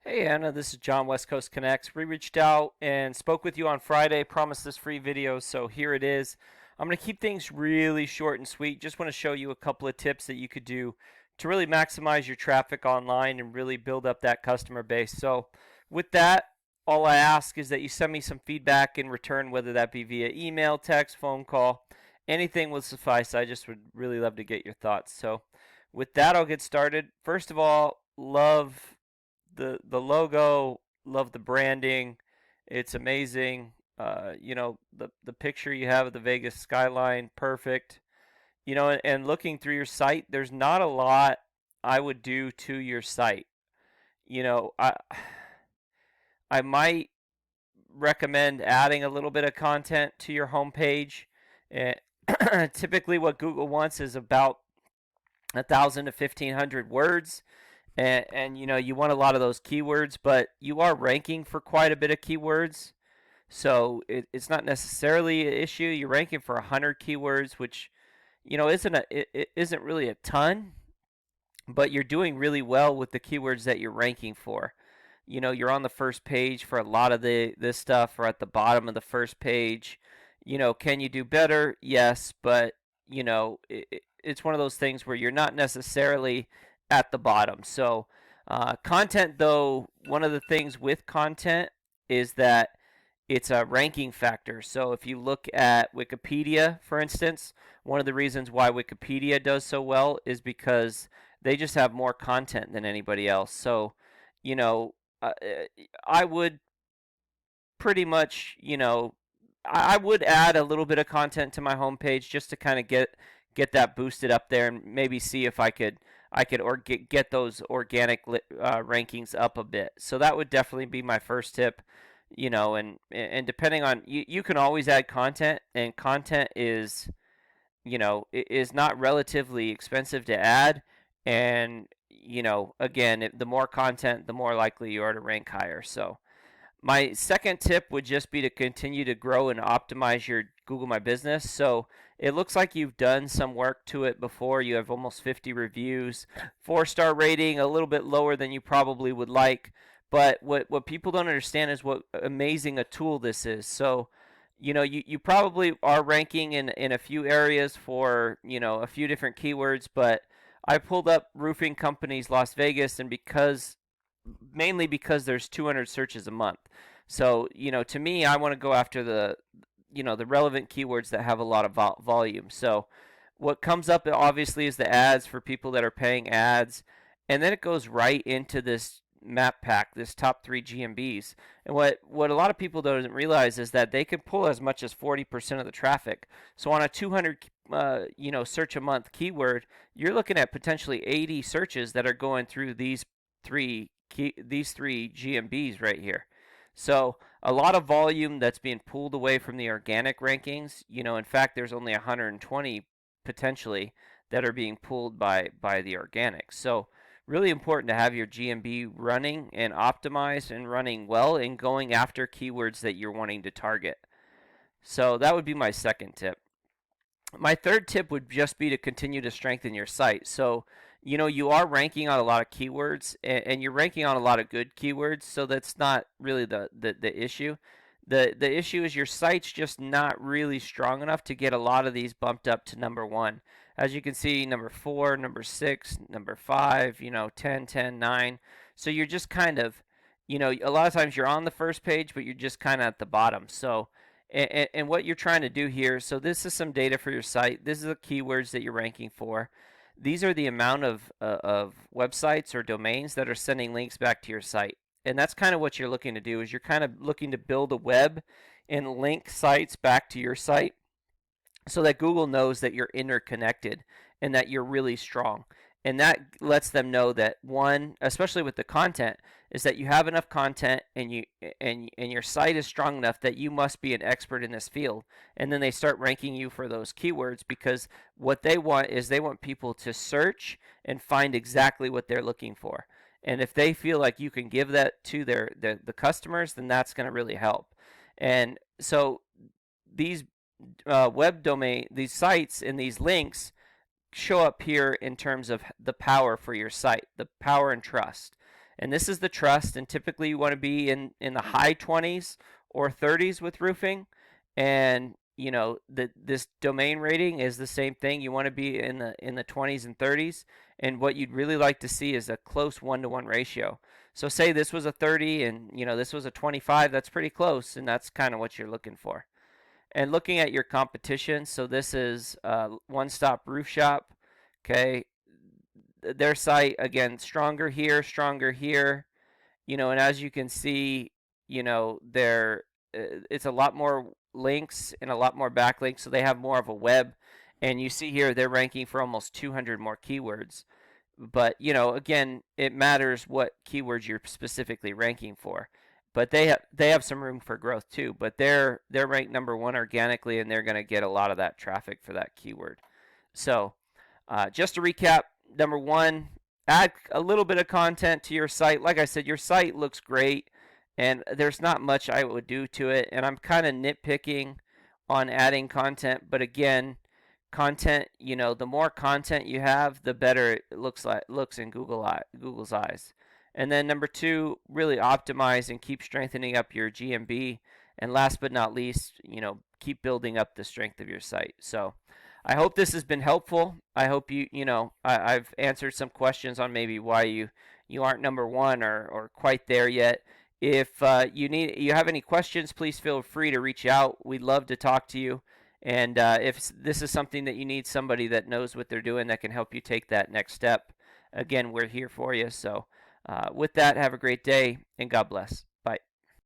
Hey Anna, this is John, West Coast Connects. We reached out and spoke with you on Friday, promised this free video, so here it is. I'm going to keep things really short and sweet. Just want to show you a couple of tips that you could do to really maximize your traffic online and really build up that customer base. So, with that, all I ask is that you send me some feedback in return, whether that be via email, text, phone call, anything will suffice. I just would really love to get your thoughts. So, with that, I'll get started. First of all, love the logo, love the branding. It's amazing. The picture you have of the Vegas skyline, perfect. And looking through your site, there's not a lot I would do to your site. You know, I might recommend adding a little bit of content to your homepage. Eh, Typically, what Google wants is about 1,000 to 1,500 words, and you want a lot of those keywords, but you are ranking for quite a bit of keywords, so it's not necessarily an issue. You're ranking for 100 keywords, which it isn't really a ton, but you're doing really well with the keywords that you're ranking for. You're on the first page for a lot of this stuff, or at the bottom of the first page. Can you do better? Yes, but it's one of those things where you're not necessarily at the bottom. So, content, though, one of the things with content is that it's a ranking factor. So, if you look at Wikipedia, for instance, one of the reasons why Wikipedia does so well is because they just have more content than anybody else. So, you know, I would pretty much, I would add a little bit of content to my homepage just to kind of get that boosted up there, and maybe see if I could get those organic rankings up a bit. So that would definitely be my first tip. And depending on you can always add content, and content is not relatively expensive to add. And again, the more content, the more likely you are to rank higher. So my second tip would just be to continue to grow and optimize your Google My Business. So it looks like you've done some work to it before. You have almost 50 reviews, 4-star rating, a little bit lower than you probably would like. But what people don't understand is what amazing a tool this is. So, you probably are ranking in a few areas for, a few different keywords, but I pulled up roofing companies Las Vegas, and mainly because there's 200 searches a month. So, to me, I want to go after the relevant keywords that have a lot of volume. So, what comes up obviously is the ads for people that are paying ads, and then it goes right into this map pack, this top 3 GMBs. And what a lot of people don't realize is that they can pull as much as 40% of the traffic. So on a 200 search a month keyword, you're looking at potentially 80 searches that are going through these three GMBs right here. So a lot of volume that's being pulled away from the organic rankings. In fact, there's only 120 potentially that are being pulled by the organic. So really important to have your GMB running and optimized and running well, and going after keywords that you're wanting to target. So that would be my second tip. My third tip would just be to continue to strengthen your site. So, you are ranking on a lot of keywords, and you're ranking on a lot of good keywords, so that's not really the issue. The issue is your site's just not really strong enough to get a lot of these bumped up to number one. As you can see, number 4, number 6, number 5, 10, 10, 9. So you're just kind of, a lot of times you're on the first page, but you're just kind of at the bottom. So, and what you're trying to do here, so this is some data for your site. This is the keywords that you're ranking for. These are the amount of websites or domains that are sending links back to your site. And that's kind of what you're looking to do, is you're kind of looking to build a web and link sites back to your site so that Google knows that you're interconnected and that you're really strong. And that lets them know that, one, especially with the content, is that you have enough content, and your site is strong enough that you must be an expert in this field. And then they start ranking you for those keywords, because what they want is they want people to search and find exactly what they're looking for. And if they feel like you can give that to the customers, then that's going to really help. And so these these sites and these links show up here in terms of the power for your site, the power and trust. And this is the trust. And typically you want to be in the high 20s or 30s with roofing. And this domain rating is the same thing. You want to be in the 20s and 30s. And what you'd really like to see is a close 1-to-1 ratio. So say this was a 30 and this was a 25, that's pretty close, and that's kind of what you're looking for. And looking at your competition, so this is One Stop Roof Shop. Okay, their site again, stronger here. And as you can see, there it's a lot more links and a lot more backlinks, so they have more of a web. And you see here they're ranking for almost 200 more keywords. But again, it matters what keywords you're specifically ranking for. But they have some room for growth too. But they're ranked number one organically, and they're going to get a lot of that traffic for that keyword. So just to recap, number one, add a little bit of content to your site. Like I said, your site looks great, and there's not much I would do to it. And I'm kind of nitpicking on adding content, but again, content, the more content you have, the better it looks in Google's eyes. And then number two, really optimize and keep strengthening up your GMB. And last but not least, keep building up the strength of your site. So I hope this has been helpful. I hope I've answered some questions on maybe why you aren't number one or quite there yet. If you have any questions, please feel free to reach out. We'd love to talk to you. And if this is something that you need somebody that knows what they're doing that can help you take that next step, again, we're here for you. So with that, have a great day and God bless.